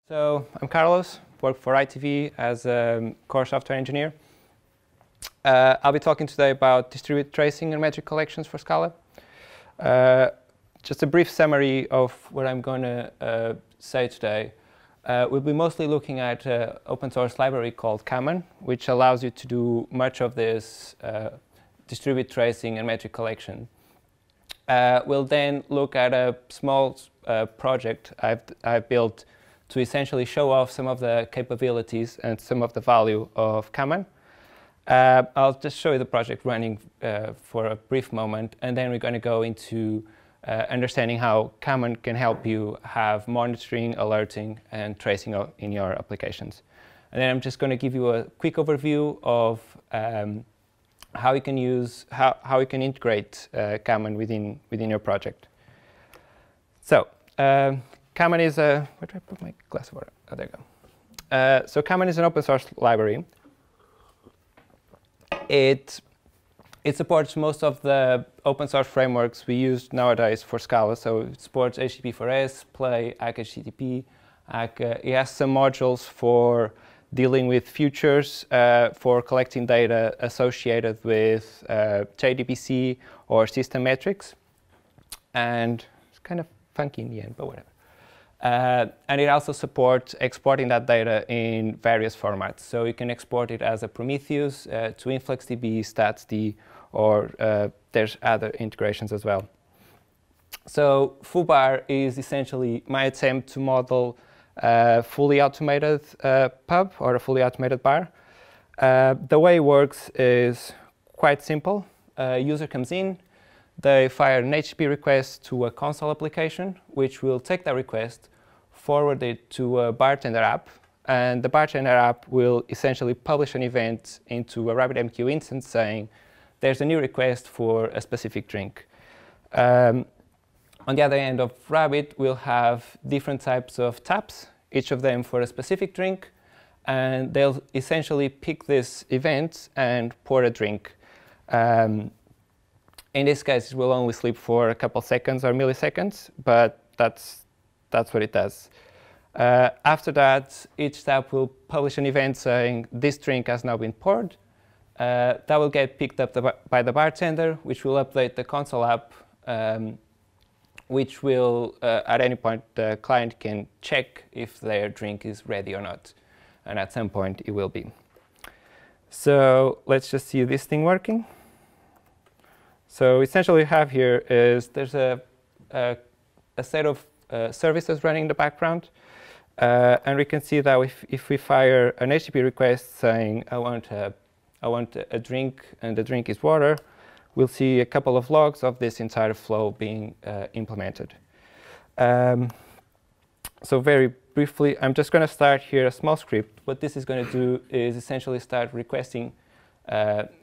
So I'm Carlos, work for ITV as a core software engineer. I'll be talking today about distributed tracing and metric collections for Scala. Just a brief summary of what I'm going to say today. We'll be mostly looking at an open source library called Common, which allows you to do much of this distributed tracing and metric collection. We'll then look at a small project I've built to essentially show off some of the capabilities and some of the value of Common. I'll just show you the project running for a brief moment, and then we're going to go into understanding how Common can help you have monitoring, alerting, and tracing in your applications. And then I'm just going to give you a quick overview of how you can use, how you can integrate Common within your project. So Common is a, where do I put my glass of water? Oh, there you go. So Common is an open source library. It supports most of the open source frameworks we use nowadays for Scala. So it supports HTTP4S, Play, HTTP. It has some modules for dealing with futures, for collecting data associated with JDBC or system metrics. And it's kind of funky in the end, but whatever. And it also supports exporting that data in various formats. So you can export it as a Prometheus to InfluxDB, StatsD, or there's other integrations as well. So foobar is essentially my attempt to model a fully automated pub or a fully automated bar. The way it works is quite simple. A user comes in, they fire an HTTP request to a console application, which will take that request, forward it to a bartender app, and the bartender app will essentially publish an event into a RabbitMQ instance saying, there's a new request for a specific drink. On the other end of Rabbit, we'll have different types of taps, each of them for a specific drink, and they'll essentially pick this event and pour a drink. In this case, it will only sleep for a couple seconds or milliseconds, but that's what it does. After that, each tap will publish an event saying, this drink has now been poured. That will get picked up by the bartender, which will update the console app, which will, at any point, the client can check if their drink is ready or not. And at some point, it will be. So let's just see this thing working. So essentially what we have here is there's a set of services running in the background. And we can see that if we fire an HTTP request saying, I want a drink, and the drink is water, we'll see a couple of logs of this entire flow being implemented. So very briefly, I'm just going to start here a small script. What this is going to do is essentially start requesting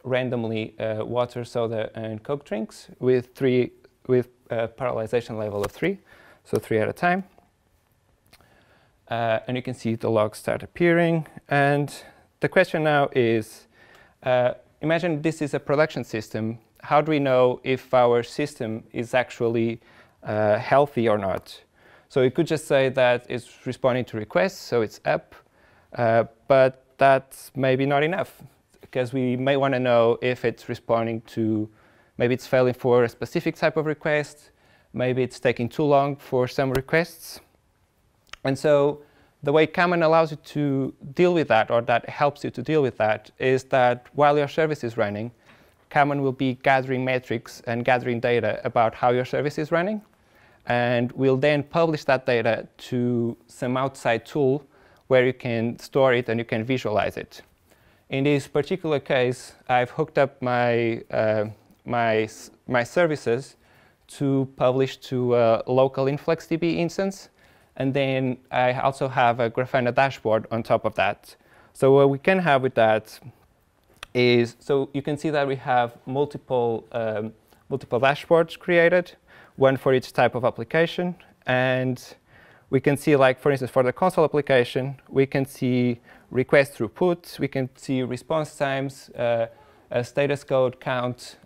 randomly water, soda, and Coke drinks with parallelization level of 3, so 3 at a time. And you can see the logs start appearing. And the question now is, imagine this is a production system. How do we know if our system is actually healthy or not? So you could just say that it's responding to requests, so it's up. But that's maybe not enough, because we may want to know if it's responding to, maybe it's failing for a specific type of request, maybe it's taking too long for some requests. And so the way Common allows you to deal with that, or that helps you to deal with that, is that while your service is running, Common will be gathering metrics and gathering data about how your service is running. And we'll then publish that data to some outside tool where you can store it and you can visualize it. In this particular case, I've hooked up my services to publish to a local InfluxDB instance. And then I also have a Grafana dashboard on top of that. So what we can have with that is, so you can see that we have multiple dashboards created, one for each type of application. And we can see, like, for instance, for the console application, we can see request throughput, we can see response times, a status code count.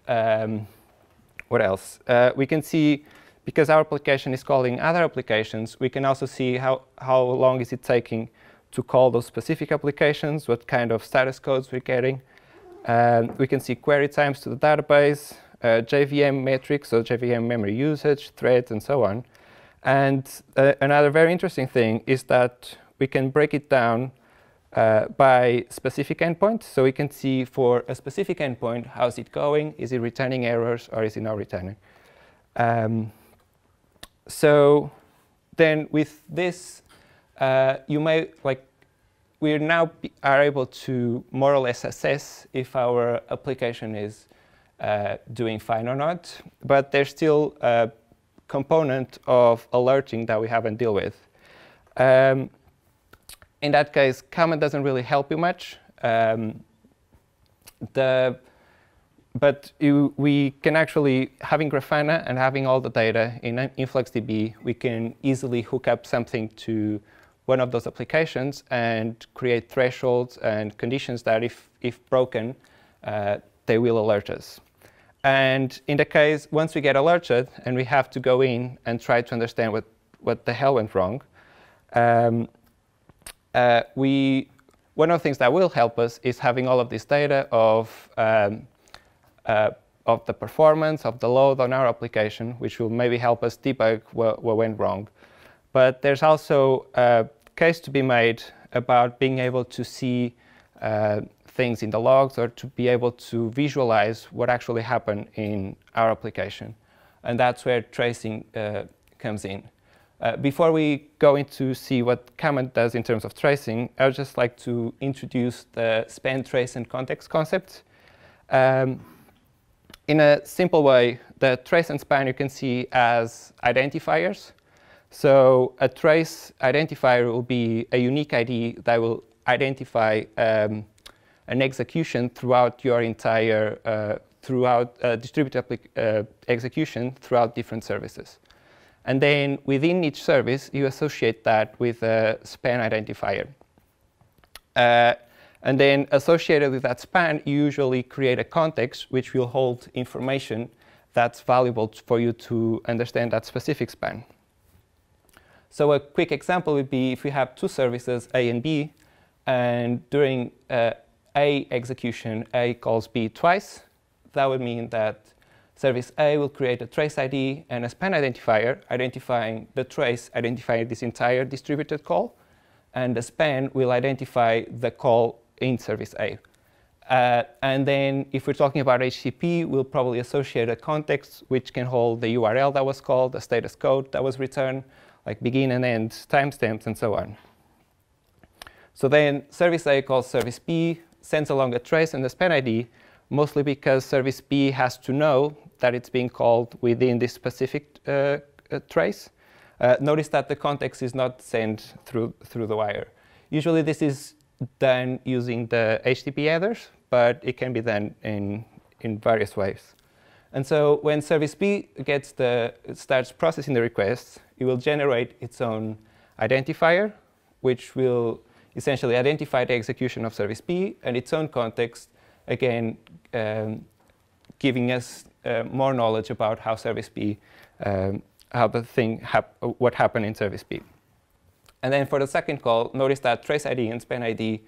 What else? We can see because our application is calling other applications, we can also see how long is it taking to call those specific applications, what kind of status codes we're getting. We can see query times to the database, JVM metrics, so JVM memory usage, threads, and so on. And another very interesting thing is that we can break it down by specific endpoint. So we can see for a specific endpoint, how's it going? Is it returning errors, or is it not returning? So then with this, you may, we now are able to more or less assess if our application is doing fine or not. But there's still a component of alerting that we haven't dealt with. In that case, comment doesn't really help you much. But we can actually, having Grafana and having all the data in InfluxDB, we can easily hook up something to one of those applications and create thresholds and conditions that, if broken, they will alert us. And in the case, once we get alerted and we have to go in and try to understand what the hell went wrong, one of the things that will help us is having all of this data of the performance, of the load on our application, which will maybe help us debug what went wrong. But there's also a case to be made about being able to see things in the logs, or to be able to visualize what actually happened in our application. And that's where tracing comes in. Before we go into see what comment does in terms of tracing, I would just like to introduce the span, trace, and context concept. In a simple way, the trace and span you can see as identifiers. So a trace identifier will be a unique ID that will identify an execution throughout your entire, distributed execution throughout different services. And then within each service, you associate that with a span identifier. And then associated with that span, you usually create a context which will hold information that's valuable for you to understand that specific span. So a quick example would be if we have two services, A and B, and during A execution, A calls B twice. That would mean that service A will create a trace ID and a span identifier, identifying the trace, identifying this entire distributed call, and the span will identify the call in service A. And then if we're talking about HTTP, we'll probably associate a context which can hold the URL that was called, the status code that was returned, like begin and end timestamps, and so on. So then service A calls service B, sends along a trace and the span ID, mostly because service B has to know that it's being called within this specific trace. Notice that the context is not sent through the wire. Usually this is done using the HTTP headers, but it can be done in various ways. And so when service B starts processing the requests, it will generate its own identifier, which will essentially identify the execution of service B and its own context, again, giving us more knowledge about how service B, what happened in service B. And then for the second call, notice that trace ID and span ID,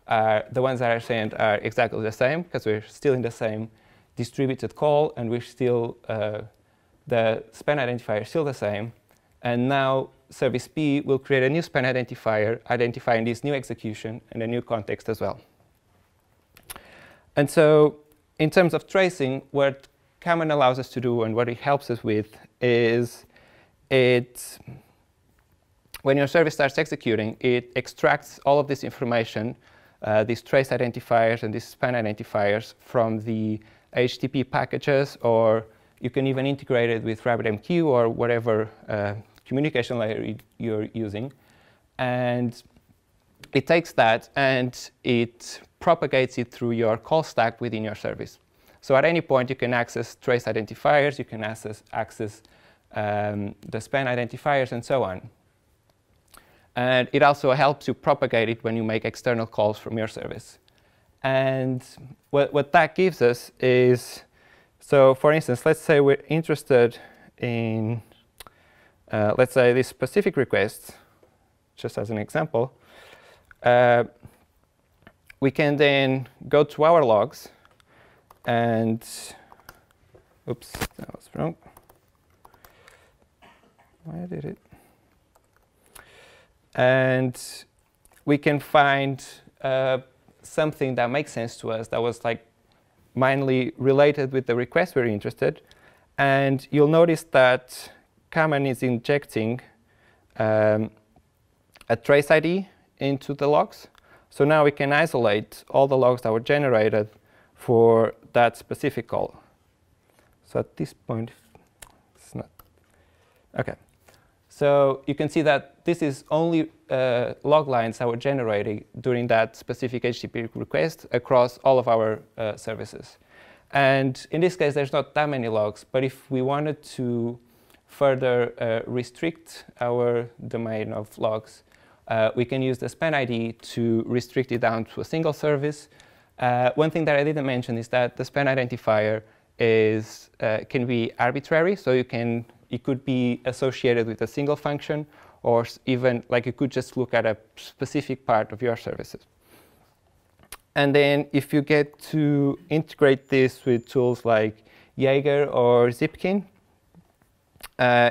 the ones that are sent are exactly the same, because we're still in the same distributed call, and we're still, the span identifier is still the same. And now service B will create a new span identifier, identifying this new execution and a new context as well. And so in terms of tracing, what Common allows us to do and what it helps us with is when your service starts executing, it extracts all of this information, these trace identifiers and these span identifiers from the HTTP packages, or you can even integrate it with RabbitMQ or whatever communication layer you're using. And it takes that and it propagates it through your call stack within your service. So at any point, you can access trace identifiers, you can access the span identifiers, and so on. And it also helps you propagate it when you make external calls from your service. And what that gives us is, so for instance, let's say we're interested in let's say this specific request, just as an example, we can then go to our logs and, oops, that was wrong. Why did it? And we can find something that makes sense to us that was like mainly related with the request we're interested. And you'll notice that Common is injecting a trace ID into the logs. So now we can isolate all the logs that were generated for that specific call. So at this point, it's not. OK. So you can see that this is only log lines that were generated during that specific HTTP request across all of our services. And in this case, there's not that many logs. But if we wanted to further restrict our domain of logs, we can use the span ID to restrict it down to a single service. One thing that I didn't mention is that the span identifier can be arbitrary. So it could be associated with a single function, or even like you could just look at a specific part of your services. And then if you get to integrate this with tools like Jaeger or Zipkin,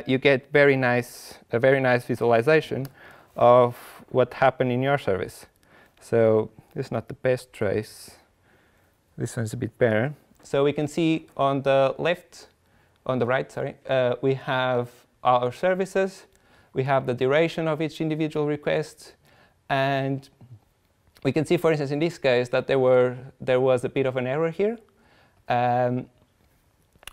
you get a very nice visualization of what happened in your service. So this is not the best trace. This one's a bit better. So we can see on the right, we have our services. We have the duration of each individual request. And we can see, for instance, in this case, that there was a bit of an error here.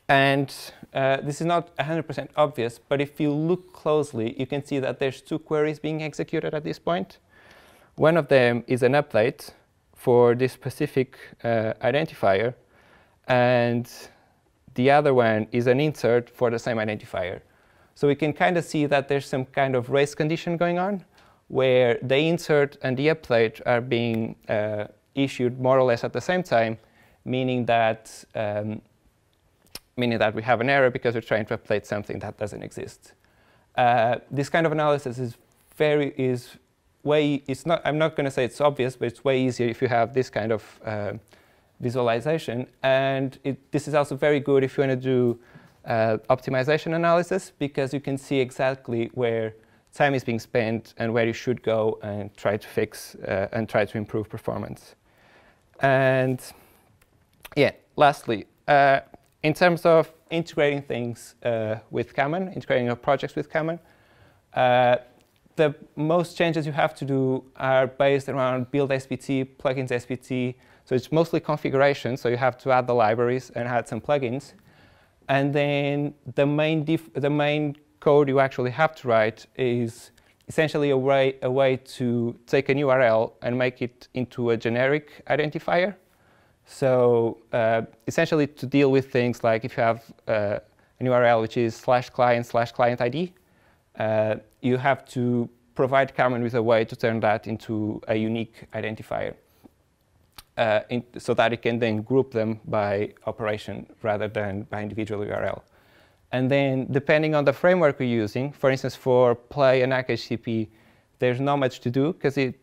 This is not 100% obvious, but if you look closely, you can see that there's two queries being executed at this point. One of them is an update for this specific identifier, and the other one is an insert for the same identifier. So we can kind of see that there's some kind of race condition going on, where the insert and the update are being issued more or less at the same time, meaning that we have an error because we're trying to update something that doesn't exist. This kind of analysis I'm not going to say it's obvious, but it's way easier if you have this kind of visualization. And this is also very good if you want to do optimization analysis, because you can see exactly where time is being spent and where you should go and try to fix and try to improve performance. And yeah, lastly, in terms of integrating things with Common, integrating your projects with Common, the most changes you have to do are based around build SPT, plugins SPT. So it's mostly configuration, so you have to add the libraries and add some plugins. And then the main code you actually have to write is essentially a way to take an URL and make it into a generic identifier. So essentially to deal with things like if you have an URL which is /client/client ID, you have to provide Common with a way to turn that into a unique identifier so that it can then group them by operation rather than by individual URL. And then depending on the framework we're using, for instance, for Play and HTTP, there's not much to do because it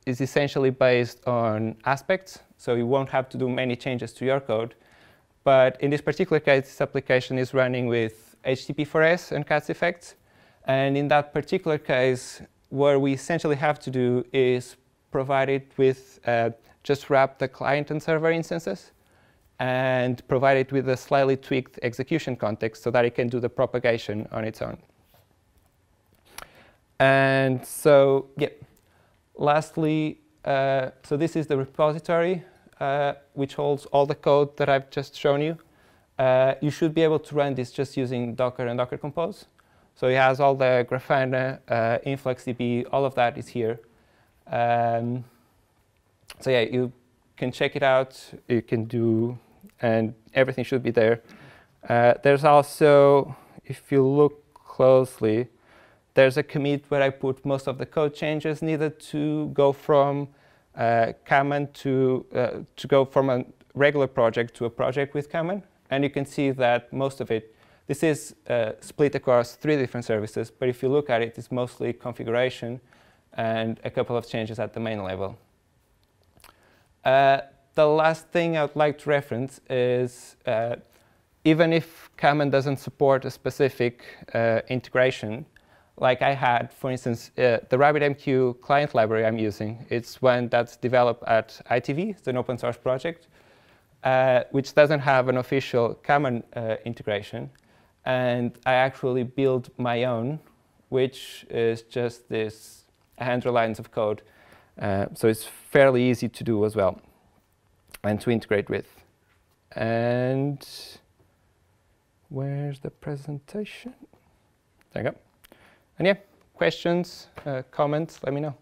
is essentially based on aspects. So you won't have to do many changes to your code. But in this particular case, this application is running with HTTP4S and CATS effects. And in that particular case, what we essentially have to do is provide it with just wrap the client and server instances and provide it with a slightly tweaked execution context so that it can do the propagation on its own. And so, yeah, lastly, so this is the repository, which holds all the code that I've just shown you. You should be able to run this just using Docker and Docker Compose. So it has all the Grafana, InfluxDB, all of that is here. So yeah, you can check it out. You can do, and everything should be there. There's also, if you look closely, there's a commit where I put most of the code changes needed to go from Common to go from a regular project to a project with Common. And you can see that most of it This is split across 3 different services, but if you look at it, it's mostly configuration and a couple of changes at the main level. The last thing I would like to reference is even if Common doesn't support a specific integration, like I had, for instance, the RabbitMQ client library I'm using, it's one that's developed at ITV, it's an open source project, which doesn't have an official Common integration. And I actually built my own, which is just this 100 lines of code. So it's fairly easy to do as well and to integrate with. And where's the presentation? There you go. And yeah, questions, comments, let me know.